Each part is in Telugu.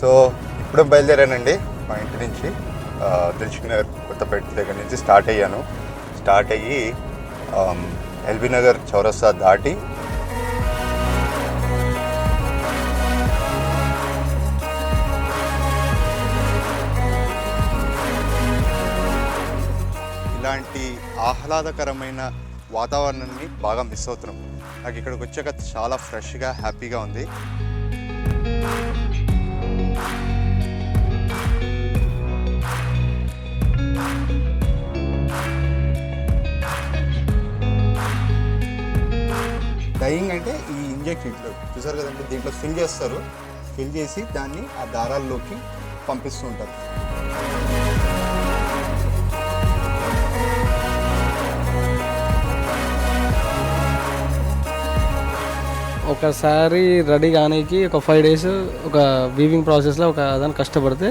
సో ఇప్పుడే బయలుదేరానండి మా ఇంటి నుంచి దిల్సుఖ్ నగర్ కొత్తపేట దగ్గర నుంచి స్టార్ట్ అయ్యి ఎల్బీ నగర్ చౌరస్తా దాటి ఇలాంటి ఆహ్లాదకరమైన వాతావరణాన్ని బాగా మిస్ అవుతున్నాం. నాకు ఇక్కడికి వచ్చాక చాలా ఫ్రెష్గా హ్యాపీగా ఉంది. డైయింగ్ అంటే ఈ ఇంజెక్షన్ చూసారు కదండి, దీంట్లో ఫిల్ చేసి దాన్ని ఆ దారాల్లోకి పంపిస్తూ ఉంటారు. ఒకసారి రెడీ కానీకి ఒక 5 days ఒక వీవింగ్ ప్రాసెస్లో ఒక దాన్ని కష్టపడితే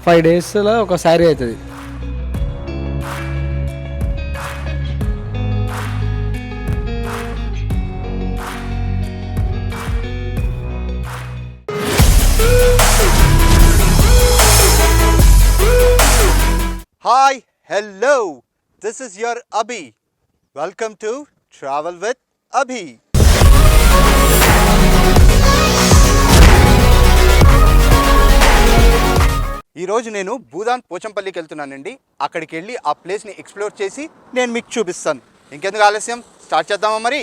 5 daysలో ఒక శారీ అవుతుంది. Hi, hello, this is your Abhi. Welcome to travel with Abhi. ఈరోజు నేను భూదాన్ పోచంపల్లికి వెళ్తున్నానండి. అక్కడికి వెళ్ళి ఆ ప్లేస్ని ఎక్స్ప్లోర్ చేసి నేను మీకు చూపిస్తాను. ఇంకెందుకు ఆలస్యం, స్టార్ట్ చేద్దామా మరి.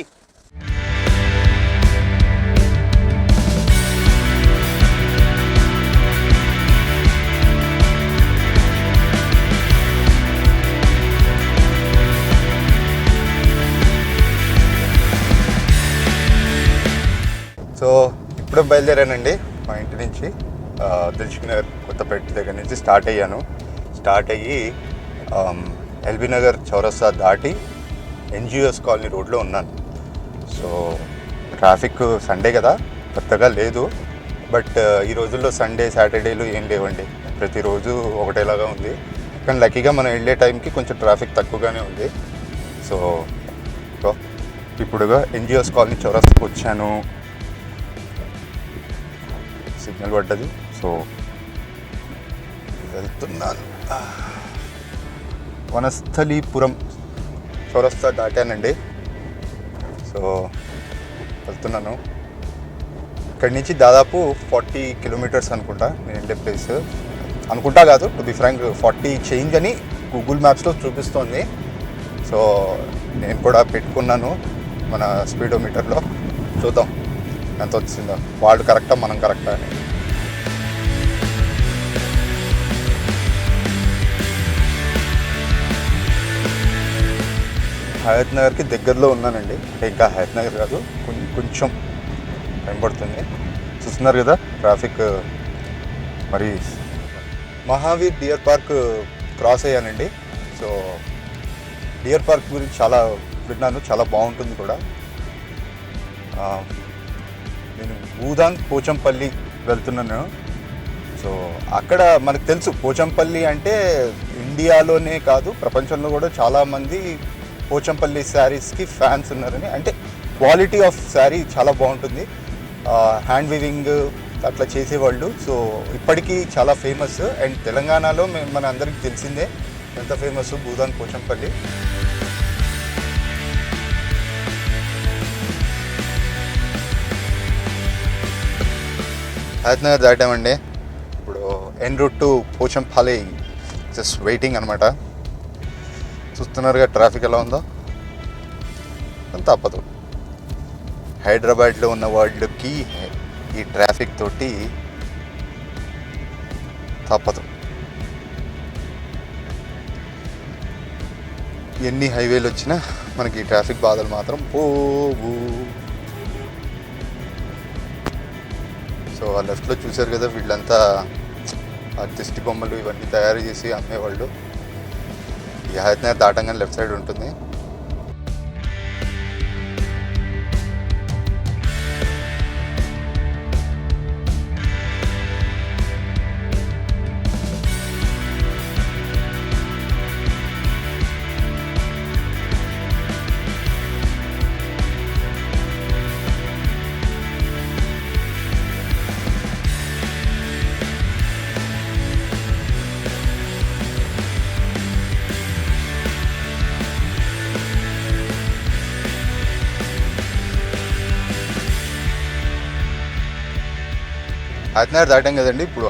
సో ఇప్పుడే బయలుదేరానండి మా ఇంటి నుంచి దిల్సుఖ్ నగర్ కొత్తపేట దగ్గర నుంచి స్టార్ట్ అయ్యి ఎల్బీ నగర్ చౌరస్తా దాటి ఎన్జిఓస్ కాలనీ రోడ్లో ఉన్నాను. సో ట్రాఫిక్ సండే కదా పెద్దగా లేదు, బట్ ఈ రోజుల్లో సండే సాటర్డేలు ఏం లేవండి, ప్రతిరోజు ఒకటేలాగా ఉంది. కానీ లక్కీగా మనం వెళ్ళే టైంకి కొంచెం ట్రాఫిక్ తక్కువగానే ఉంది. సో ఇప్పుడుగా ఎన్జిఓస్ కాలనీ చౌరస్తాకి వచ్చాను. సిగ్నల్ పడ్డది, సో వెళ్తున్నాను. వనస్థలీపురం చౌరస్తా దాటానండి. సో వెళ్తున్నాను. ఇక్కడి నుంచి దాదాపు 40 kilometers అనుకుంటా నేను వెళ్ళే ప్లేస్. అనుకుంటా కాదు, టు బి ఫ్రాంక్ 40 చేంజ్ అని గూగుల్ మ్యాప్స్లో చూపిస్తోంది. సో నేను కూడా పెట్టుకున్నాను మన స్పీడోమీటర్లో, చూద్దాం ఎంత వచ్చిందో. వాళ్ళు కరెక్టా మనం కరెక్టా అని. హయత్ నగర్కి దగ్గరలో ఉన్నానండి. ఇంకా హయత్ నగర్ కాదు, కొంచెం టైం పడుతుంది. చూస్తున్నారు కదా ట్రాఫిక్. మరి మహావీర్ డియర్ పార్క్ క్రాస్ అయ్యానండి. సో డియర్ పార్క్ గురించి చాలా విన్నాను, చాలా బాగుంటుంది కూడా. నేను భూదాన్ పోచంపల్లి వెళ్తున్నాను. సో అక్కడ మనకు తెలుసు పోచంపల్లి అంటే ఇండియాలోనే కాదు ప్రపంచంలో కూడా చాలామంది పోచంపల్లి శారీస్కి ఫ్యాన్స్ ఉన్నారని. అంటే క్వాలిటీ ఆఫ్ శారీ చాలా బాగుంటుంది, హ్యాండ్ వీవింగ్ అట్లా చేసేవాళ్ళు. సో ఇప్పటికీ చాలా ఫేమస్. అండ్ తెలంగాణలో మన అందరికీ తెలిసిందే ఎంత ఫేమస్ భూదాన్ పోచంపల్లి. హయత్ నగర్ దాటామండి. ఇప్పుడు en route to Pochampally just waiting అనమాట. చూస్తున్నారుగా ట్రాఫిక్ ఎలా ఉందో. తప్పదు, హైదరాబాద్లో ఉన్న వాళ్ళకి ఈ ట్రాఫిక్ తోటి తప్పదు. ఎన్ని హైవేలు వచ్చినా మనకి ఈ ట్రాఫిక్ బాధలు మాత్రం పోవు. సో ఆ లెఫ్ట్లో చూశారు కదా, వీళ్ళంతా ఆ దిష్టి బొమ్మలు ఇవన్నీ తయారు చేసి అమ్మేవాళ్ళు. ఈ హయత్ నగర్ దాటంగానే లెఫ్ట్ సైడ్ ఉంటుంది. కాకినాడ దాటాం కదండి, ఇప్పుడు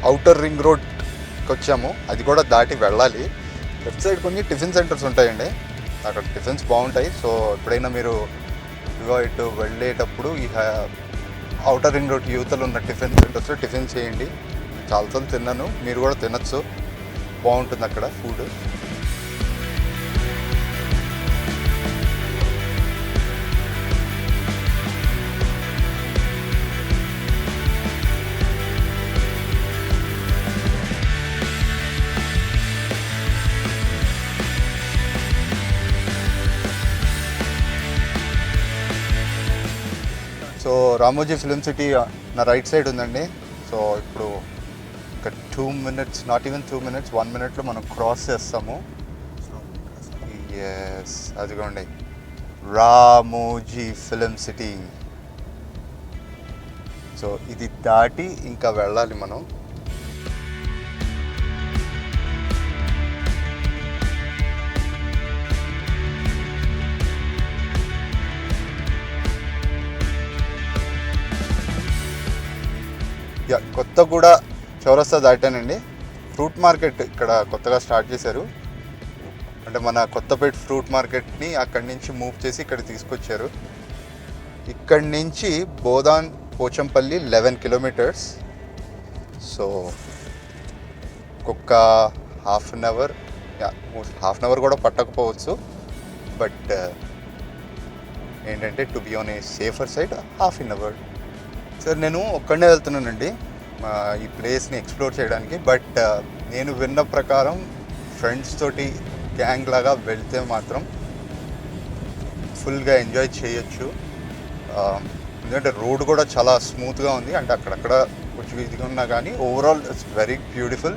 అవుటర్ రింగ్ రోడ్కి వచ్చాము. అది కూడా దాటి వెళ్ళాలి. లెఫ్ట్ సైడ్ కొన్ని టిఫిన్ సెంటర్స్ ఉంటాయండి, అక్కడ టిఫిన్స్ బాగుంటాయి. సో ఎప్పుడైనా మీరు ఇటు వెళ్ళేటప్పుడు ఈ అవుటర్ రింగ్ రోడ్ యూతలో ఉన్న టిఫిన్ సెంటర్స్లో టిఫిన్ చేయండి. చాలాసార్లు తిన్నాను, మీరు కూడా తినచ్చు, బాగుంటుంది అక్కడ food. So Ramoji film city నా రైట్ సైడ్ ఉందండి. సో ఇప్పుడు ఒక 2 minutes, not even 2 minutes, 1 minute మనం క్రాస్ చేస్తాము. ఎస్, అదిగోండి రామోజీ ఫిలిం సిటీ. సో ఇది దాటి ఇంకా వెళ్ళాలి మనం. కొత్తగూడ చౌరస్తా దాటానండి. ఫ్రూట్ మార్కెట్ ఇక్కడ కొత్తగా స్టార్ట్ చేశారు, అంటే మన కొత్తపేట ఫ్రూట్ మార్కెట్ని అక్కడి నుంచి మూవ్ చేసి ఇక్కడ తీసుకొచ్చారు. ఇక్కడి నుంచి బోధాన్ పోచంపల్లి 11 kilometers. సో ఒక్కొక్క హాఫ్ అన్ అవర్ కూడా పట్టకపోవచ్చు, బట్ ఏంటంటే to be on a safer side half an hour. Sir నేను ఒక్కడే వెళ్తున్నానండి ఈ ప్లేస్ని ఎక్స్ప్లోర్ చేయడానికి, బట్ నేను విన్న ప్రకారం ఫ్రెండ్స్ తోటి గ్యాంగ్ లాగా వెళ్తే మాత్రం ఫుల్గా ఎంజాయ్ చేయొచ్చు. ఎందుకంటే రోడ్ కూడా చాలా స్మూత్గా ఉంది, అంటే అక్కడక్కడ కొంచెం ఇదిగా ఉన్నా కానీ overall it's very beautiful.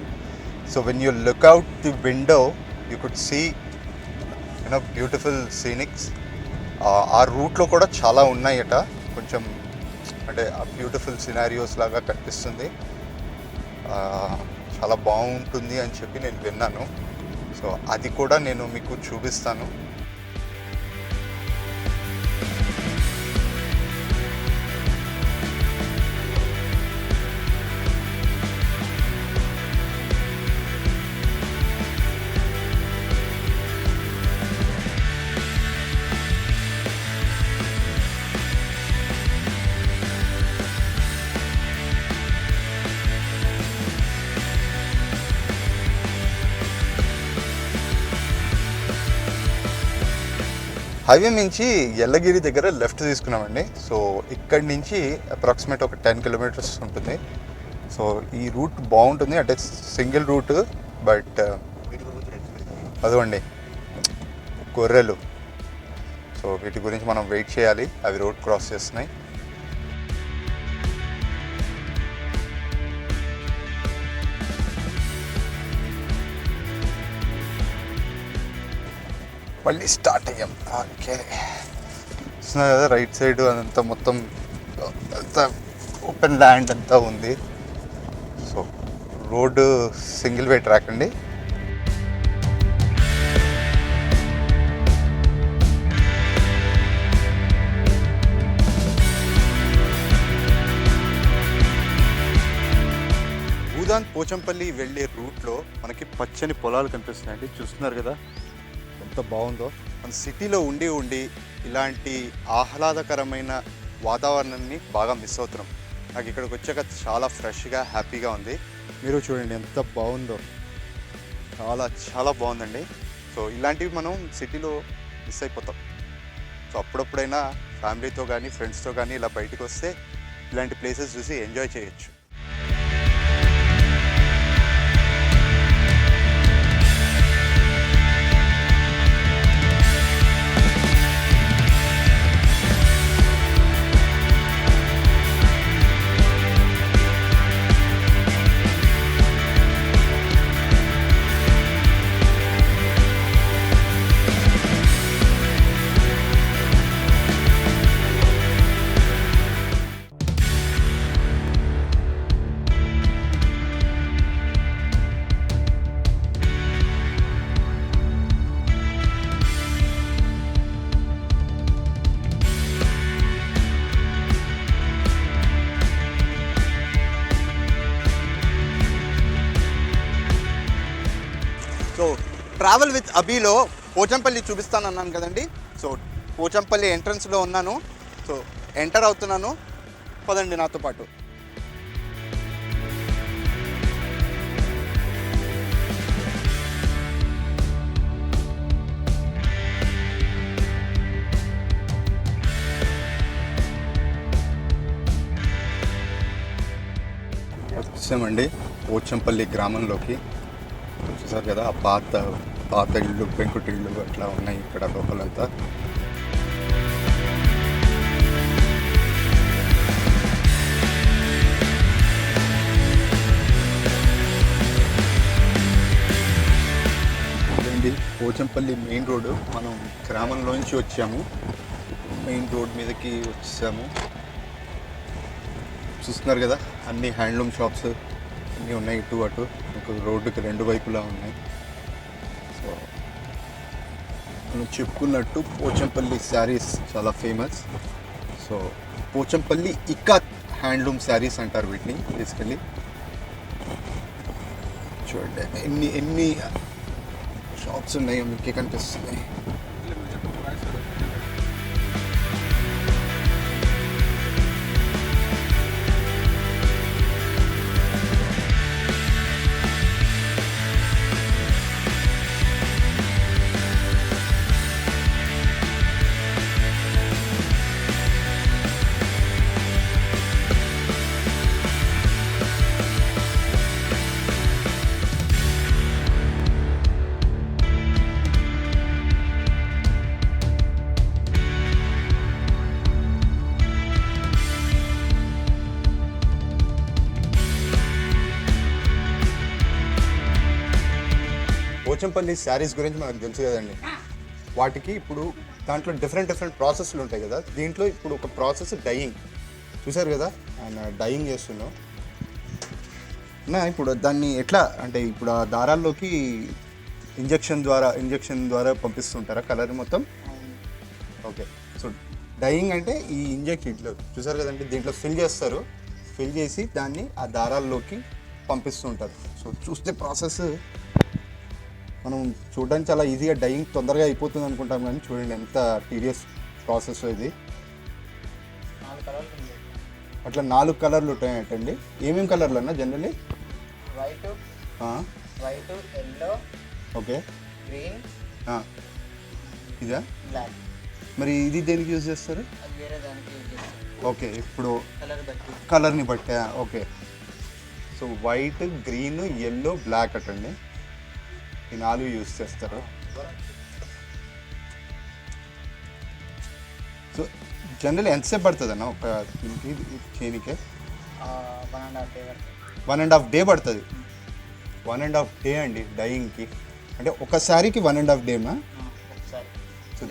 So when you look out the window you could see beautiful scenics. ఆ రూట్లో కూడా చాలా ఉన్నాయట, కొంచెం అంటే ఆ బ్యూటిఫుల్ సినారియోస్ లాగా కనిపిస్తుంది, చాలా బాగుంటుంది అని చెప్పి నేను విన్నాను. సో అది కూడా నేను మీకు చూపిస్తాను. హైవే నుంచి ఎల్లగిరి దగ్గర లెఫ్ట్ తీసుకున్నామండి. సో ఇక్కడి నుంచి అప్రాక్సిమేట్ ఒక 10 kilometers ఉంటుంది. సో ఈ రూట్ బాగుంటుంది, అంటే సింగిల్ రూట్, బట్ అదిగోండి గొర్రెలు. సో వీటి గురించి మనం వెయిట్ చేయాలి, అవి రోడ్ క్రాస్ చేస్తున్నాయి. మళ్ళీ స్టార్ట్ అయ్యాం. ఓకే, చూస్తున్నారు కదా రైట్ సైడ్ అదంతా మొత్తం అంతా ఓపెన్ ల్యాండ్ అంతా ఉంది. So road single way track అండి. బోధాన్ పోచంపల్లి వెళ్ళే రూట్లో మనకి పచ్చని పొలాలు కనిపిస్తున్నాయండి, చూస్తున్నారు కదా ఎంత బాగుందో. మన సిటీలో ఉండి ఇలాంటి ఆహ్లాదకరమైన వాతావరణాన్ని బాగా మిస్ అవుతున్నాం. నాకు ఇక్కడికి వచ్చాక చాలా ఫ్రెష్గా హ్యాపీగా ఉంది. మీరు చూడండి ఎంత బాగుందో, చాలా చాలా బాగుందండి. సో ఇలాంటివి మనం సిటీలో మిస్ అయిపోతాం. సో అప్పుడప్పుడైనా ఫ్యామిలీతో కానీ ఫ్రెండ్స్తో కానీ ఇలా బయటకు వస్తే ఇలాంటి ప్లేసెస్ చూసి ఎంజాయ్ చేయొచ్చు. సో ట్రావెల్ విత్ అబీలో పోచంపల్లి చూపిస్తానన్నాను కదండి. సో పోచంపల్లి ఎంట్రన్స్లో ఉన్నాను. సో ఎంటర్ అవుతున్నాను, పదండి నాతో పాటు. వచ్చామండి పోచంపల్లి గ్రామంలోకి. చూసారు కదా, ఆ పాత ఇళ్ళు, పెంకుటి ఇళ్ళు అట్లా ఉన్నాయి ఇక్కడ లోపలంతా. ఇదండి పోచంపల్లి మెయిన్ రోడ్డు. మనం గ్రామంలోంచి వచ్చాము, మెయిన్ రోడ్ మీదకి వచ్చాము. చూస్తున్నారు కదా, అన్ని హ్యాండ్లూమ్ షాప్స్ అన్నీ ఉన్నాయి ఇటు అటు. రోడ్డుకి రెండు వైపులా ఉన్నాయి. సో మనం చెప్పుకున్నట్టు పోచంపల్లి శారీస్ చాలా famous. So Pochampally ikat handloom saris అంటారు వీటిని బేసికలీ. చూడండి ఎన్ని ఎన్ని షాప్స్ ఉన్నాయో మీకే కనిపిస్తున్నాయి. పోచంపల్లి శారీస్ గురించి మనకు తెలుసు కదండి. వాటికి ఇప్పుడు దాంట్లో డిఫరెంట్ ప్రాసెస్లు ఉంటాయి కదా. దీంట్లో ఇప్పుడు ఒక ప్రాసెస్ డైయింగ్. చూసారు కదా, ఆయన డైయింగ్ చేస్తున్నాం నా. ఇప్పుడు దాన్ని ఎట్లా అంటే, ఇప్పుడు ఆ దారాల్లోకి ఇంజెక్షన్ ద్వారా పంపిస్తుంటారా కలర్ మొత్తం? ఓకే. సో డైయింగ్ అంటే ఈ ఇంజెక్షన్ ఇట్లా చూసారు కదండి, దీంట్లో ఫిల్ చేస్తారు. ఫిల్ చేసి దాన్ని ఆ దారాల్లోకి పంపిస్తుంటారు. సో చూస్తే ప్రాసెస్ మనం చూడడానికి చాలా ఈజీగా డైయింగ్ తొందరగా అయిపోతుంది అనుకుంటాం, కానీ చూడండి ఎంత టీడియస్ ప్రాసెస్ ఇది. అట్లా 4 కలర్లు ఉంటాయంటండి. ఏమేమి కలర్లు అన్నా generally? White, yellow, okay, green, ఇదా? బ్లాక్. మరి ఇది దేనికి యూజ్ చేస్తారు? అది వేరే దానికి యూజ్ చేస్తారు. ఓకే, ఇప్పుడు బట్టి కలర్ని బట్టా. Okay. So white, green, yellow, black అటండి, ఈ 4 యూజ్ చేస్తారు. సో జనరల్ ఎంతసేపు పడుతుంది అన్న ఒక చేయనికే? 1.5 day పడుతుంది. 1.5 day పడుతుంది. 1.5 day అండి డైయింగ్కి. అంటే ఒక శారీకి 1.5 డేనా? ఒకసారి. So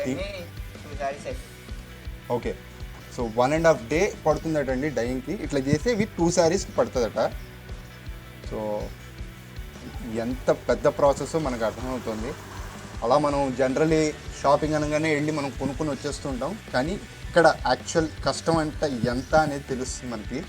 okay. So 1.5 day పడుతుందటండి డైయింగ్కి. ఇట్లా చేస్తే ఇవి 2 శారీస్కి పడుతుందట. సో ఎంత పెద్ద ప్రాసెస్ మనకు అర్థమవుతుంది. అలా మనం జనరలీ షాపింగ్ అనగానే వెళ్ళి మనం కొనుక్కొని వచ్చేస్తుంటాం, కానీ ఇక్కడ యాక్చువల్ కష్టం అంటే ఎంత అనేది తెలుస్తుంది మనకి.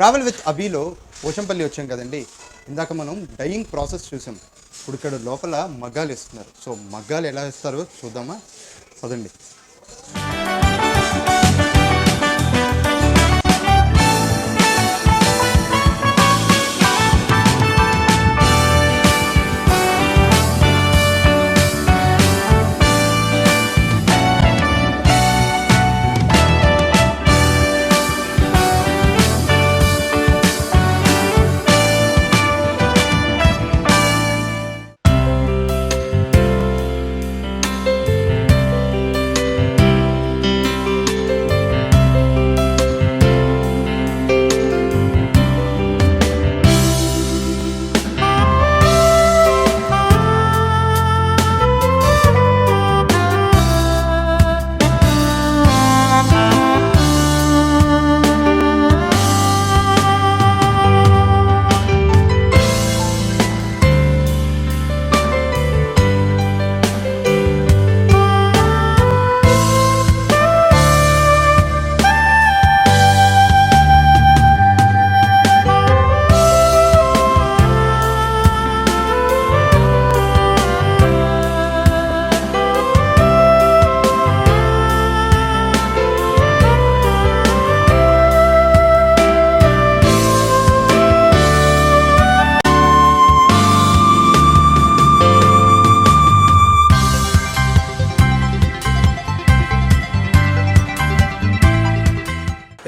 ట్రావెల్ విత్ అబీలో పోచంపల్లి వచ్చాం కదండి. ఇందాక మనం డైయింగ్ ప్రాసెస్ చూసాం. ఇప్పుడు ఇక్కడ లోపల మగ్గాలు ఇస్తున్నారు. సో మగ్గాలు ఎలా ఇస్తారో చూద్దామా, పదండి.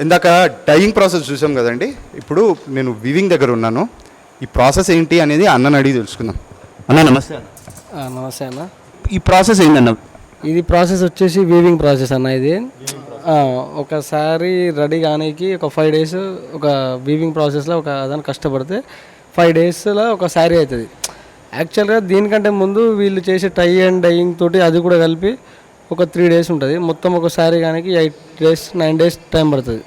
ఇందాక డైయింగ్ ప్రాసెస్ చూసాం కదండి, ఇప్పుడు నేను వీవింగ్ దగ్గర ఉన్నాను. ఈ ప్రాసెస్ ఏంటి అనేది అన్నని అడిగి తెలుసుకుందాం. అన్న నమస్తే అన్న. నమస్తే అన్న. ఈ ప్రాసెస్ ఏంటన్న? ఇది ప్రాసెస్ వచ్చేసి వీవింగ్ ప్రాసెస్ అన్న. ఇది ఒకసారి రెడీ కానీకి ఒక 5 days ఒక వీవింగ్ ప్రాసెస్లో ఒక దాన్ని కష్టపడితే 5 daysలో ఒక శారీ అవుతుంది. యాక్చువల్గా దీనికంటే ముందు వీళ్ళు చేసే టై అండ్ డైయింగ్ తోటి అది కూడా కలిపి ఒక 3 days ఉంటుంది. మొత్తం ఒక శారీ కానీ 8 days 9 days టైం పడుతుంది.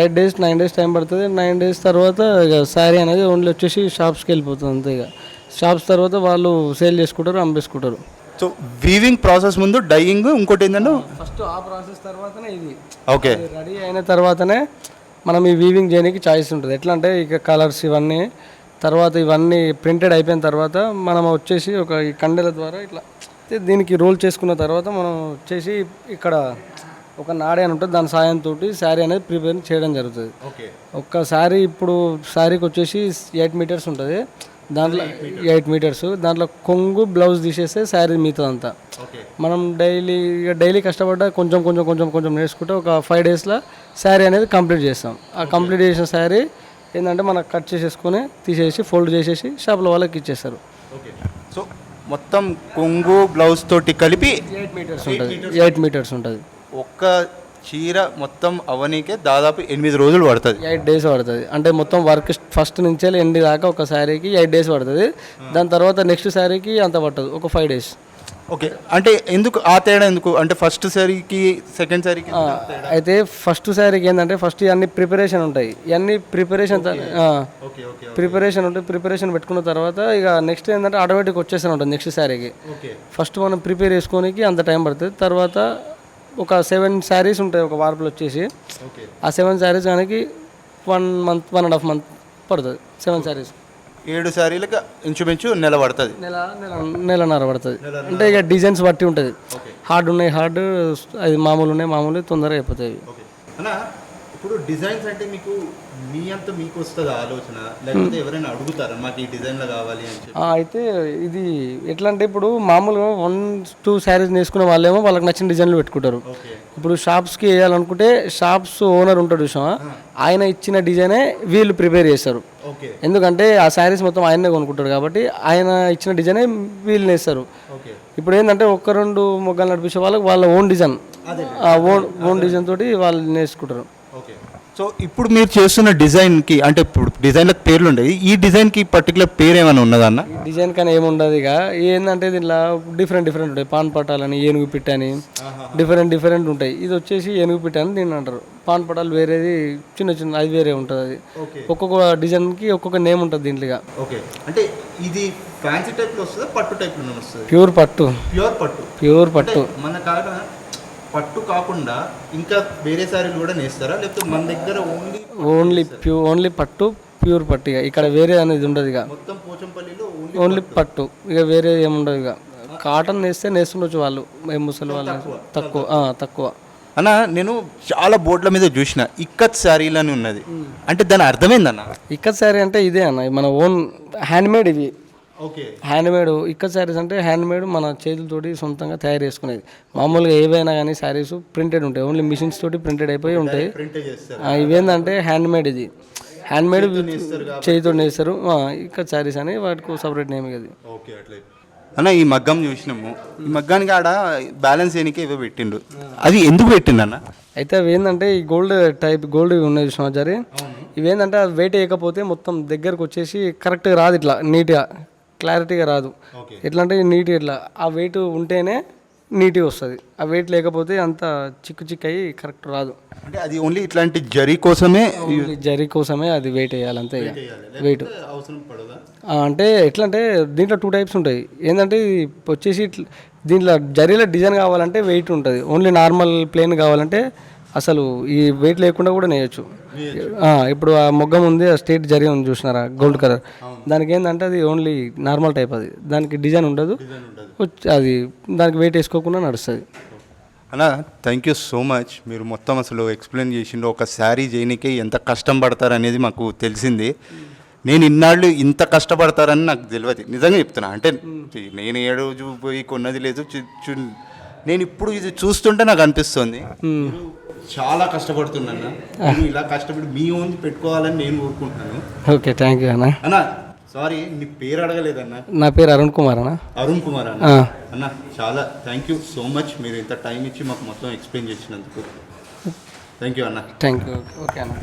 8 days 9 days టైం పడుతుంది. 9 days తర్వాత ఇక శారీ అనేది ఓన్లీ వచ్చేసి షాప్స్కి వెళ్ళిపోతుంది అంతే. ఇక షాప్స్ తర్వాత వాళ్ళు సేల్ చేసుకుంటారు, అమ్మేసుకుంటారు. సో వీవింగ్ ప్రాసెస్ ముందు డైయింగ్, ఇంకోటి ఏంటంటే ఫస్ట్ ఆ ప్రాసెస్ తర్వాతనే ఇది. ఓకే. రెడీ అయిన తర్వాతనే మనం ఈ వీవింగ్ చేయడానికి చాయిస్ ఉంటుంది. ఎట్లా అంటే ఇక కలర్స్ ఇవన్నీ తర్వాత ఇవన్నీ ప్రింటెడ్ అయిపోయిన తర్వాత మనం వచ్చేసి ఒక ఈ కండెల ద్వారా ఇట్లా దీనికి రోల్ చేసుకున్న తర్వాత మనం వచ్చేసి ఇక్కడ ఒక నాడే అని ఉంటుంది, దాని సాయంతో శారీ అనేది ప్రిపేర్ చేయడం జరుగుతుంది. ఓకే. ఒక్క శారీ ఇప్పుడు శారీకి వచ్చేసి 8 meters ఉంటుంది. దాంట్లో 8 meters, దాంట్లో కొంగు బ్లౌజ్ తీసేస్తే శారీ మిగతాదంతా. మనం డైలీ కష్టపడ్డా కొంచెం కొంచెం కొంచెం కొంచెం నేర్చుకుంటే ఒక 5 daysలో శారీ అనేది కంప్లీట్ చేస్తాం. ఆ కంప్లీట్ చేసిన శారీ ఏంటంటే మనకు కట్ చేసేసుకొని తీసేసి ఫోల్డ్ చేసేసి షాప్లో వాళ్ళకి ఇచ్చేస్తారు. ఓకే. సో మొత్తం కొంగు బ్లౌజ్ తోటి కలిపి 8 meters ఉంటుంది. 8 meters ఉంటుంది. ఒక్క చీర మొత్తం అవనీకే దాదాపు 8 రోజులు పడుతుంది. 8 days పడుతుంది. అంటే మొత్తం వర్క్ ఫస్ట్ నుంచి ఎండ్ దాకా ఒక శారీకి 8 days పడుతుంది. దాని తర్వాత నెక్స్ట్ శారీకి అంత పట్టదు, ఒక 5 days. ఓకే. అంటే ఎందుకు ఆ తేడా ఎందుకు? అంటే ఫస్ట్ శారీకి సెకండ్ శారీకి అయితే ఫస్ట్ శారీకి ఏంటంటే ఫస్ట్ ఇవన్నీ ప్రిపరేషన్ ఉంటాయి. ఇవన్నీ ప్రిపరేషన్ ఉంటుంది. ప్రిపరేషన్ పెట్టుకున్న తర్వాత ఇక నెక్స్ట్ ఏంటంటే ఆటోమేటిక్ వచ్చేస్తూనే ఉంటుంది నెక్స్ట్ శారీకి. ఫస్ట్ మనం ప్రిపేర్ చేసుకోనికి అంత టైం పడుతుంది. తర్వాత ఒక 7 sarees ఉంటాయి ఒక వార్పులు వచ్చేసి. ఆ 7 sarees కానీ 1 month 1.5 month పడుతుంది. 7 sarees 7 శారీలకు ఇంచుమించు నెల పడుతుంది. నెలన్నర పడుతుంది. అంటే ఇక డిజైన్స్ బట్టి ఉంటుంది. హార్డ్ ఉన్నాయి హార్డ్, అది మామూలు ఉన్నాయి మామూలు, తొందరగా అయిపోతాయి. అన్న ఇప్పుడు డిజైన్స్ అంటే మీకు మీ అంత మీకు వస్తుంది ఆలోచన, లేకపోతే ఎవరైనా అడుగుతారా మాకు ఈ డిజైన్లో కావాలి అని చెప్పి? అయితే ఇది ఎట్లా అంటే ఇప్పుడు మామూలుగా 1-2 sarees నేర్చుకునే వాళ్ళేమో వాళ్ళకి నచ్చిన డిజైన్లు పెట్టుకుంటారు. ఇప్పుడు షాప్స్కి వేయాలనుకుంటే షాప్స్ ఓనర్ ఉంటాడు చూసామా, ఆయన ఇచ్చిన డిజైనే వీళ్ళు ప్రిపేర్ చేస్తారు. ఎందుకంటే ఆ శారీస్ మొత్తం ఆయనే కొనుక్కుంటాడు కాబట్టి ఆయన ఇచ్చిన డిజైనే వీళ్ళు నేస్తారు. ఇప్పుడు ఏంటంటే 1-2 మొగ్గలు నడిపించే వాళ్ళకి వాళ్ళ ఓన్ డిజైన్, ఓన్ డిజైన్ తోటి వాళ్ళు నేర్చుకుంటారు. సో ఇప్పుడు మీరు చేస్తున్న డిజైన్కి అంటే ఇప్పుడు డిజైన్లకు పేర్లు ఉండేవి, ఈ డిజైన్కి పర్టికులర్ పేరు ఏమైనా ఉన్నదా అన్న? డిజైన్ కానీ ఏముండదు. ఇక ఏంటంటే దీంట్లో డిఫరెంట్ ఉంటాయి. పాన్ పటాలని, ఏనుగు పిట్ట అని డిఫరెంట్ ఉంటాయి. ఇది వచ్చేసి ఏనుగు పిట్ట అని దీన్ని అంటారు. పాన్ పటాలు వేరేది చిన్న అది వేరే ఉంటుంది. అది ఒక్కొక్క డిజైన్కి ఒక్కొక్క నేమ్ ఉంటుంది దీంట్లో. ఓకే. అంటే ఇది ఫ్యాన్సీ టైప్లో వస్తుందా, పట్టు టైప్లో వస్తుంది? ప్యూర్ పట్టు. ప్యూర్ పట్టు. మన కాడ పట్టు కాకుండా ఇంకా వేరే సారీలు కూడా నేస్తారా, లేకపోతే మన దగ్గర ఓన్లీ పట్టు, ప్యూర్ పట్టు. ఇక ఇక్కడ వేరే అనేది ఉండదు. ఇక మొత్తం పోచంపల్లిలో ఓన్లీ పట్టు, ఇక వేరే ఏముండదు. ఇక కాటన్ నేస్తుండొచ్చు వాళ్ళు, ముసలి వాళ్ళు తక్కువ. అన్న నేను చాలా బోర్డుల మీద చూసిన ఇక్కత్ శారీలు అని ఉన్నది, అంటే దాని అర్థమైందన్న? ఇక్కత్ శారీ అంటే ఇదే అన్న, మన ఓన్ హ్యాండ్మేడ్ ఇవి. ఓకే. హ్యాండ్మేడ్ ఇక్కత్ శారీస్ అంటే హ్యాండ్మేడ్ మన చేతులతోటి సొంతంగా తయారు చేసుకునేది. మామూలుగా ఏవైనా కానీ శారీస్ ప్రింటెడ్ ఉంటాయి, ఓన్లీ మిషన్స్ తోటి ప్రింటెడ్ అయిపోయి ఉంటాయి. ఇవేంటంటే హ్యాండ్మేడ్, ఇది హ్యాండ్మేడ్ చేతితో నేస్తారు. ఇక్కత్ శారీస్ అని వాటికి సపరేట్ నేమ్ అది. ఓకే. అట్లా అన్న ఈ మగ్గం చూసినాము, ఈ మగ్గానికి ఆడ బ్యాలెన్స్ చేయడానికి ఏవో పెట్టిండు, అది ఎందుకు పెట్టిండు అన్న? అయితే అవి ఏంటంటే ఈ గోల్డ్ ఉన్నాయి చూసిన జరి, ఇవేంటంటే అది వెయిట్ వేయకపోతే మొత్తం దగ్గరకు వచ్చేసి కరెక్ట్గా రాదు, ఇట్లా నీట్గా క్లారిటీగా రాదు. ఎట్లా అంటే నీట్గా ఇట్లా ఆ వెయిట్ ఉంటేనే నీట్గా వస్తుంది. ఆ వెయిట్ లేకపోతే అంత చిక్కు అయ్యి కరెక్ట్ రాదు. అంటే అది ఓన్లీ ఇట్లాంటి జరీ కోసమే అది వెయిట్ వేయాలి అంతే. వెయిట్ అవసరం పడదా? అంటే ఎట్లా అంటే దీంట్లో 2 types ఉంటాయి. ఏంటంటే వచ్చేసి దీంట్లో జరీలో డిజైన్ కావాలంటే వెయిట్ ఉంటుంది, ఓన్లీ నార్మల్ ప్లేన్ కావాలంటే అసలు ఈ వెయిట్ లేకుండా కూడా నేయచ్చు. ఇప్పుడు ఆ మొగ్గం ఉంది, ఆ స్టేట్ జరీ ఉంది చూసినారా, గోల్డ్ కలర్, దానికి ఏంటంటే అది ఓన్లీ నార్మల్ టైప్, అది దానికి డిజైన్ ఉండదు. అది దానికి వెయిట్ వేసుకోకుండా నడుస్తుంది. అన్న థ్యాంక్ యూ సో మచ్. మీరు మొత్తం అసలు ఎక్స్ప్లెయిన్ చేసిండు, ఒక శారీ చేయడానికి ఎంత కష్టం పడతారు అనేది మాకు తెలిసింది. నేను ఇన్నాళ్ళు ఇంత కష్టపడతారని నాకు తెలియదు, నిజంగా చెప్తున్నా. అంటే నేను 7 రోజు పోయి కొన్నది లేదు, నేను ఇప్పుడు ఇది చూస్తుంటే నాకు అనిపిస్తుంది చాలా కష్టపడుతున్నా. మీరు ఇలా కష్టపడి మీ ఓన్ పెట్టుకోవాలని నేను కోరుకుంటున్నాను. ఓకే, థ్యాంక్ యూ అన్న. అన్న సారీ, నీ పేరు అడగలేదన్న. నా పేరు అరుణ్ కుమార్ అన్న. అరుణ్ కుమార్ అన్న. ఆ. అన్న చాలా థ్యాంక్ యూ సో మచ్, మీరు ఇంత టైం ఇచ్చి మాకు మొత్తం ఎక్స్ప్లెయిన్ చేసినందుకు. థ్యాంక్ యూ అన్న. Thank you. ఓకే అన్న.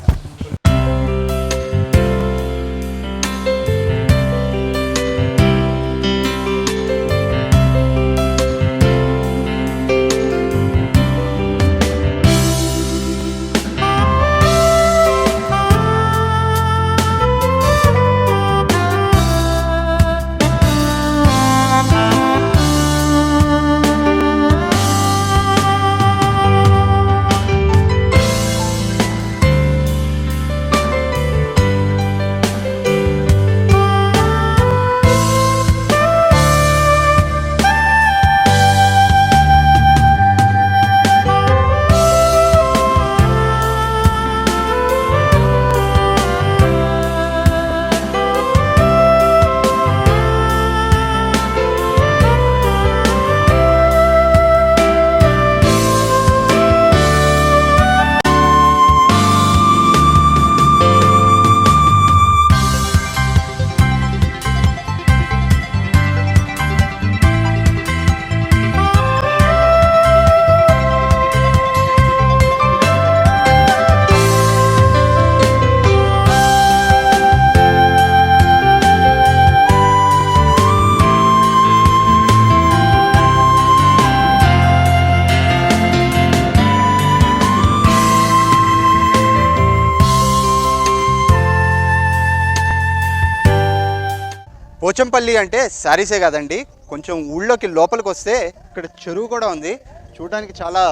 పోచంపల్లి అంటే శారీసే కాదండి, కొంచెం ఊళ్ళోకి లోపలికి వస్తే ఇక్కడ చెరువు కూడా ఉంది, చూడడానికి చాలా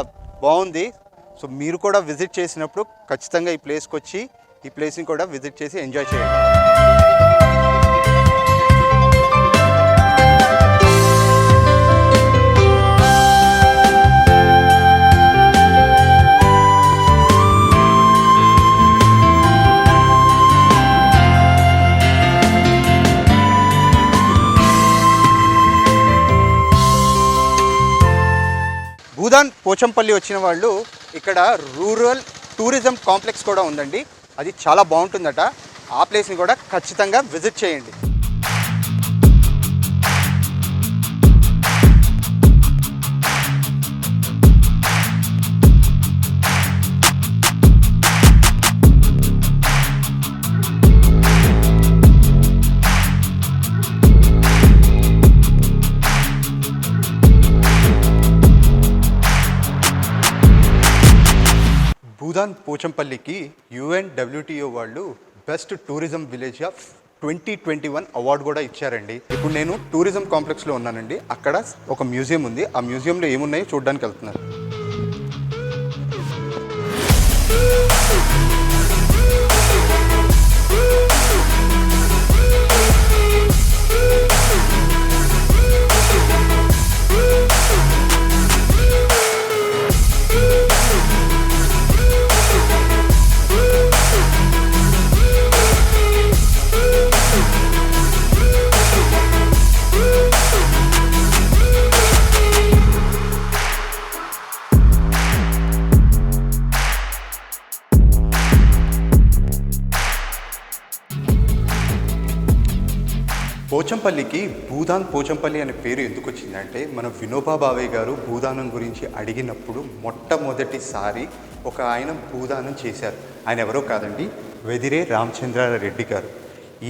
బాగుంది. సో మీరు కూడా విజిట్ చేసినప్పుడు ఖచ్చితంగా ఈ ప్లేస్కి వచ్చి ఈ ప్లేస్ని కూడా విజిట్ చేసి ఎంజాయ్ చేయండి. భూదాన్ పోచంపల్లి వచ్చిన వాళ్ళు ఇక్కడ రూరల్ టూరిజం కాంప్లెక్స్ కూడా ఉందండి, అది చాలా బాగుంటుందట. ఆ ప్లేస్ని కూడా ఖచ్చితంగా విజిట్ చేయండి. భూదాన్ పోచంపల్లికి UNWTO వాళ్ళు best tourism village of 2021 award కూడా ఇచ్చారండి. ఇప్పుడు నేను టూరిజం కాంప్లెక్స్లో ఉన్నానండి, అక్కడ ఒక మ్యూజియం ఉంది, ఆ మ్యూజియంలో ఏమున్నాయో చూడడానికి వెళ్తున్నారు. పోచంపల్లికి భూదాన్ పోచంపల్లి అనే పేరు ఎందుకు వచ్చిందంటే, మన వినోబా భావే గారు భూదానం గురించి అడిగినప్పుడు మొట్టమొదటిసారి ఒక ఆయన భూదానం చేశారు. ఆయన ఎవరో కాదండి, వెదిరే రామచంద్రారెడ్డి గారు.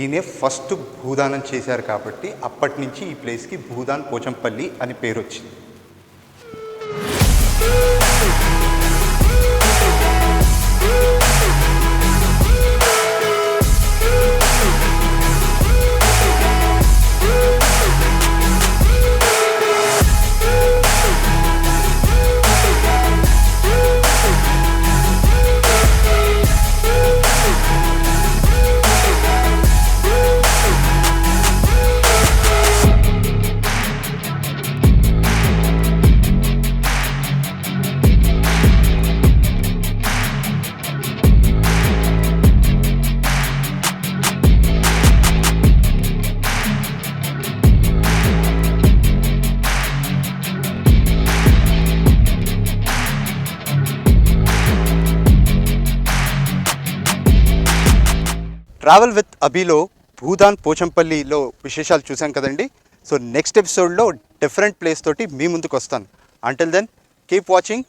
ఈయనే ఫస్ట్ భూదానం చేశారు కాబట్టి అప్పటి నుంచి ఈ ప్లేస్కి భూదాన్ పోచంపల్లి అని పేరు వచ్చింది. ట్రావెల్ విత్ అబీలో భూదాన్ పోచంపల్లిలో విశేషాలు చూసాం కదండి. సో నెక్స్ట్ ఎపిసోడ్లో డిఫరెంట్ ప్లేస్ తోటి మీ ముందుకు వస్తాను. Until then keep watching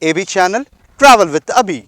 Abhi channel travel with అబీ.